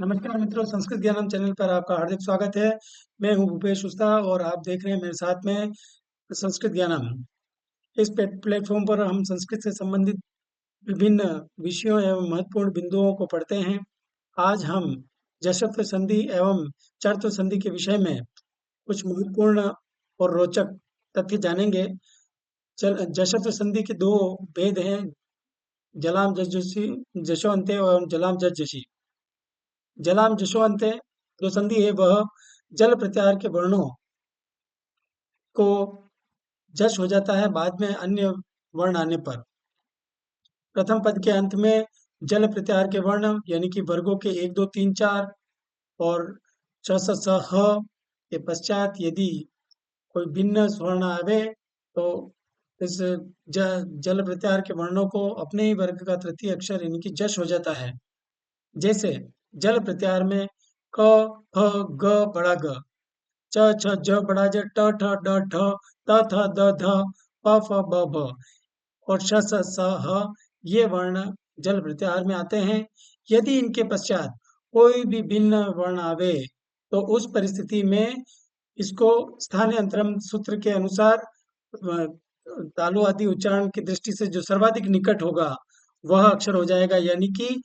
नमस्कार मित्रों, संस्कृत ज्ञानम चैनल पर आपका हार्दिक स्वागत है। मैं हूं भूपेश उस्ता और आप देख रहे हैं मेरे साथ में संस्कृत ज्ञानम। इस प्लेटफॉर्म पर हम संस्कृत से संबंधित विभिन्न विषयों एवं महत्वपूर्ण बिंदुओं को पढ़ते हैं। आज हम जश्व संधि एवं चर्त्व संधि के विषय में कुछ महत्वपूर्ण और रोचक तथ्य जानेंगे। जश्व संधि के दो भेद हैं, जलाम जसजसी जशोअंत्य एवं जलाम जसजसी। जलाम जशोअंत्य जो संधि है वह जल प्रत्याहार के वर्णों को जश हो जाता है बाद में अन्य वर्ण आने पर। प्रथम पद के अंत में जल प्रत्याहार के वर्ण यानी कि वर्गों के 1, 2, 3, 4 और च स स ह के पश्चात यदि कोई भिन्न स्वर्ण आवे तो इस जल प्रत्याहार के वर्णों को अपने ही वर्ग का तृतीय अक्षर यानी कि जश हो जाता है। जैसे जल प्रत्याहार में क फ ग बड़ा ग, च छ ज बड़ा ज, ट ठ ड ढ, त थ द ध, प फ ब भ और श स स ह ये वर्ण जल प्रत्याहार में आते हैं। यदि इनके पश्चात कोई भी भिन्न वर्ण आवे तो उस परिस्थिति में इसको स्थानीय अंतरम सूत्र के अनुसार तालु आदि उच्चारण की दृष्टि से जो सर्वाधिक निकट होगा वह अक्षर हो जाएगा। यानी कि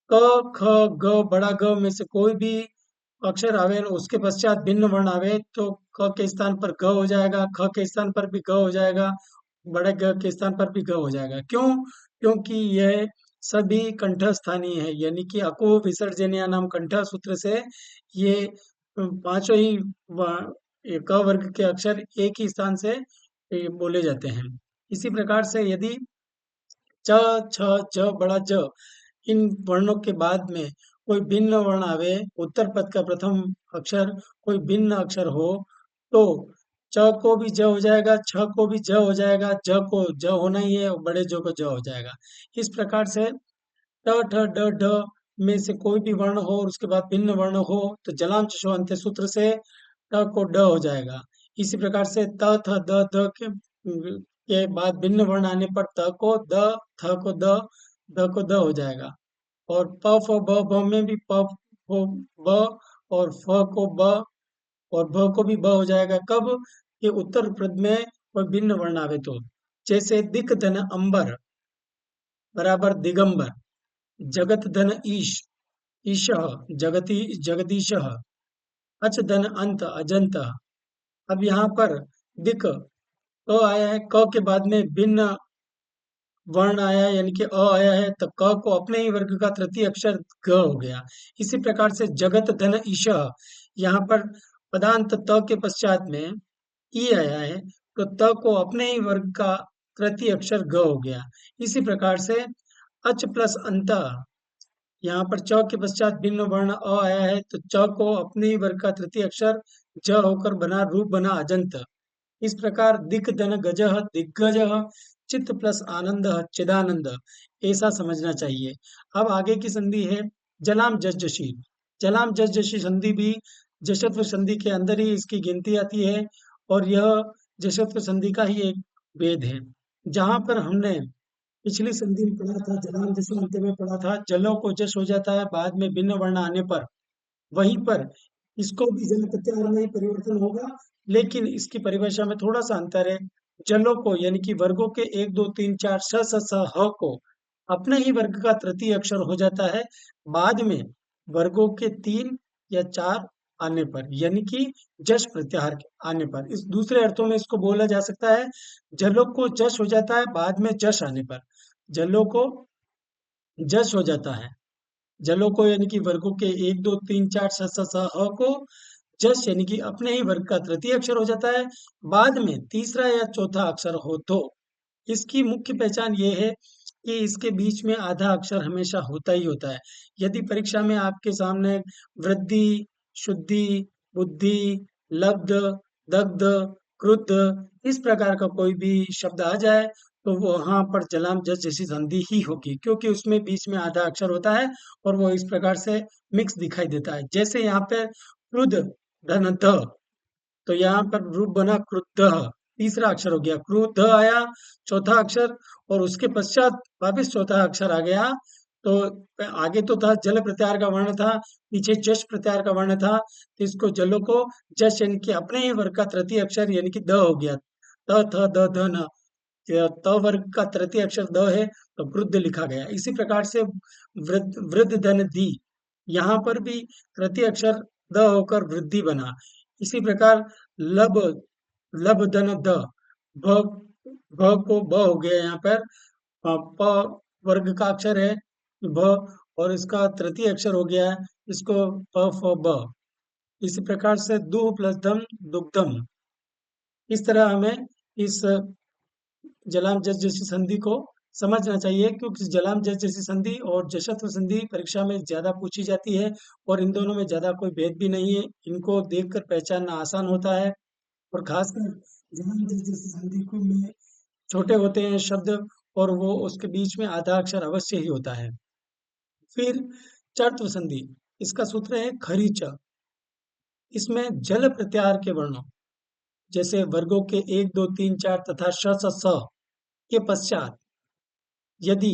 क ख ग बड़ा ग में से कोई भी अक्षर आवे और उसके पश्चात भिन्न वर्ण आवे तो क के स्थान पर ग हो जाएगा, ख के स्थान पर भी ग हो जाएगा, बड़े ग के स्थान पर भी ग हो जाएगा। क्यों? क्योंकि यह सभी कंठ स्थानीय है, यानी कि अको विसर्जनीय नाम कंठ सूत्र से ये पांचों ही क वर्ग के अक्षर एक ही स्थान से बोले जाते हैं। इसी प्रकार से यदि च छ ज बड़ा ज इन वर्णों के बाद में कोई भिन्न वर्ण आवे, उत्तर पद का प्रथम अक्षर कोई भिन्न अक्षर हो तो च को भी ज हो जाएगा, छ को भी ज हो जाएगा, ज को ज होना ही है और बड़े ज को ज हो जाएगा। इस प्रकार से ट ठ ड ढ में से कोई भी वर्ण हो और उसके बाद भिन्न वर्ण हो तो जलाम चशो अंत्य सूत्र से ट को ड हो जाएगा। इसी प्रकार से त थ द ध के बाद भिन्न वर्ण आने पर त को द, थ को द को द हो जाएगा। और प फ ब भ में भी प को ब और फ को ब और भ को भी ब हो जाएगा। कब? कि उत्तर पद में कोई भिन्न वर्ण आवे तो। जैसे दिक धन अंबर बराबर दिगंबर, जगत धन ईश ईशः जगती जगदीशः, अच धन अंत अजंत। अब यहाँ पर दिक क आया है, क के बाद में भिन्न वर्ण आया है यानी कि अ आया है तो क को अपने ही वर्ग का तृतीय अक्षर ग हो गया। इसी प्रकार से जगत धन ईशः, यहाँ पर पदांत त के पश्चात में ई आया है तो त को अपने ही वर्ग का तृतीय अक्षर ग हो गया। इसी प्रकार से अच प्लस अंत, यहाँ पर च के पश्चात भिन्न वर्ण अ आया है तो च को अपने ही वर्ग का तृतीय अक्षर ज होकर बना रूप बना अजंत। इस प्रकार दिक धन गजः दिग्गजः, चित्त प्लस आनंद चिदानंद, ऐसा समझना चाहिए। अब आगे की संधि है जलाम जसजशी। जलाम जसजशी संधि भी जशत्व संधि के अंदर ही इसकी गिनती आती है और यह जशत्व संधि का ही एक भेद है। जहां पर हमने पिछली संधि में पढ़ा था, जलाम जसो अंत्य में पढ़ा था, जलों को जस हो जाता है बाद में भिन्न वर्ण आने पर, वहीं पर इसको भी जल प्रत्याहार में ही परिवर्तन होगा, लेकिन इसकी परिभाषा में थोड़ा सा अंतर है। जलों को यानी कि वर्गों के 1, 2, 3, 4 स स स ह को अपने ही वर्ग का तृतीय अक्षर हो जाता है बाद में वर्गों के 3 या 4 आने पर, यानी कि जश प्रत्याहार के आने पर। इस दूसरे अर्थों में इसको बोला जा सकता है जलों को जश हो जाता है बाद में जश आने पर। जलों को जश हो जाता है, जलों को यानी कि वर्गों के 1, 2, 3, 4 स स स ह को जश यानी कि अपने ही वर्ग का तृतीय अक्षर हो जाता है बाद में तीसरा या चौथा अक्षर हो तो। इसकी मुख्य पहचान ये है कि इसके बीच में आधा अक्षर हमेशा होता ही होता है। यदि परीक्षा में आपके सामने वृद्धि, शुद्धि, बुद्धि, लब्ध, दग्ध, क्रुद्ध इस प्रकार का कोई भी शब्द आ जाए तो वहां पर जलाम जस जैसी संधि ही होगी, क्योंकि उसमें बीच में आधा अक्षर होता है और वो इस प्रकार से मिक्स दिखाई देता है। जैसे यहाँ पे क्रुद्ध धन ध, तो यहाँ पर रूप बना क्रुद्ध, तीसरा अक्षर हो गया। क्रुद्ध आया चौथा अक्षर और उसके पश्चात वापिस चौथा अक्षर आ गया तो आगे तो था जल प्रत्याहार का वर्ण था, पीछे जश प्रत्याहार का वर्ण था, तो इसको जलों को जश यानी कि अपने ही वर्ग का तृतीय अक्षर यानी कि द हो गया। त थ द ध न, त वर्ग का तृतीय अक्षर द है, तो वृद्ध लिखा गया। इसी प्रकार से वृद्ध धन दी, यहाँ पर भी तृतीय अक्षर द होकर वृद्धि बना। इसी प्रकार लब, लब धन द, भ, भ को ब हो गया यहाँ पर। प वर्ग का अक्षर है भ, और इसका तृतीय अक्षर हो गया है, इसको प फ ब। इसी प्रकार से दुह प्लस धम दुग्धम। इस तरह हमें इस जलाम जस जैसी संधि को समझना चाहिए, क्योंकि जलाम जस जैसी संधि और जशत्व संधि परीक्षा में ज्यादा पूछी जाती है, और इन दोनों में ज्यादा कोई भेद भी नहीं है। इनको देखकर पहचानना आसान होता है। और खासकर जलाम जस जैसी संधि को में छोटे होते हैं शब्द, और वो उसके बीच में आधा अक्षर अवश्य ही होता है। फिर चर्त्व संधि, इसका सूत्र है खरी च। इसमें जल प्रत्याहार के वर्णों जैसे वर्गों के 1 2 3 4 तथा श स स के पश्चात यदि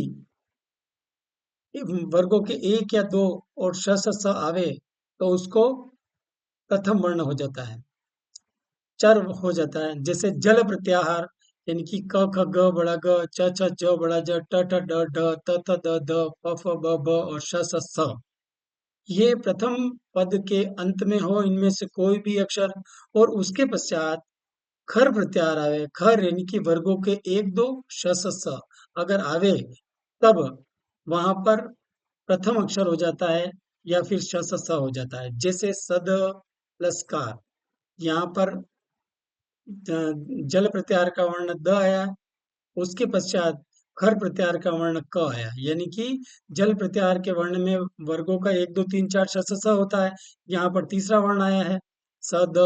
वर्गों के 1 या 2 और श स स आवे, तो उसको प्रथम वर्ण हो जाता है, चर हो जाता है। जैसे जल प्रत्याहार यानी कि क ख ग बड़ा ग, च छ ज बड़ा ज, ट ठ ड ढ, त थ द ध, प फ ब भ और श स स। ये प्रथम पद के अंत में हो इनमें से कोई भी अक्षर, और उसके पश्चात खर प्रत्याहार आवे। खर यानी कि वर्गों के 1 2 श स स अगर आवे, तब वहां पर प्रथम अक्षर हो जाता है, या फिर श स स हो जाता है। जैसे सद प्लस कार, यहाँ पर जल प्रत्याहार का वर्ण द आया, उसके पश्चात खर प्रत्याहार का वर्ण क आया, यानी कि जल प्रत्याहार के वर्ण में वर्गों का 1 2 3 4 श स स होता है। यहाँ पर तीसरा वर्ण आया है स द,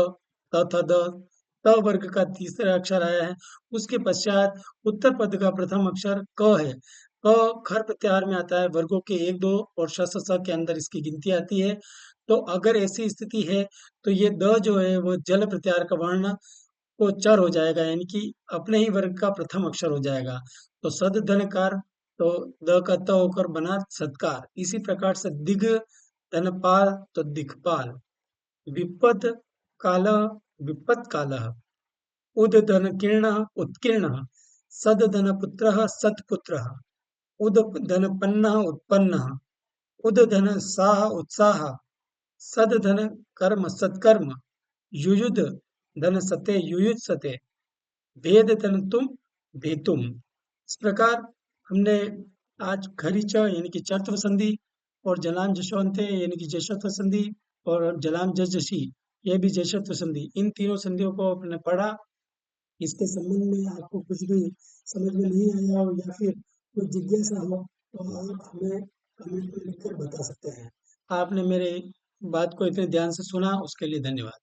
त थ द, त वर्ग का तीसरा अक्षर आया है। उसके पश्चात उत्तर पद का प्रथम अक्षर क है। क खर प्रत्याहार में आता है, वर्गों के 1 2 और श स स के अंदर इसकी गिनती आती है। तो अगर ऐसी स्थिति है, तो ये द जो है वो जल प्रत्याहार का वर्ण वो चर हो जाएगा, यानी कि अपने ही वर्ग का प्रथम अक्षर हो जाएगा। तो सद धनकार, तो द का त होकर बना सत्कार। इसी प्रकार से दिग धनपाल, तो दिक्पाल। विपद काल, विपद कालः। उद धन किर्ण, उत्कीर्ण। सद धन पुत्र, सत्पुत्र। उद धन पन्न, उत्पन्न। उद धन साह, उत्साह। सद धन कर्म, सत्कर्म। युयुध धन सते, युयुत्सते। भेद धन तुम, भेतुम। इस प्रकार हमने आज खरीच यानी कि चत्व संधि, और जलाम जशोंते यानी कि जशत्व संधि, और जलाम जशी ये भी जशत्व संधि, इन तीनों संधियों को आपने पढ़ा। इसके संबंध में आपको कुछ भी समझ में नहीं आया हो, या फिर कोई जिज्ञासा हो, तो आप हमें कमेंट में लिखकर बता सकते हैं। आपने मेरे बात को इतने ध्यान से सुना, उसके लिए धन्यवाद।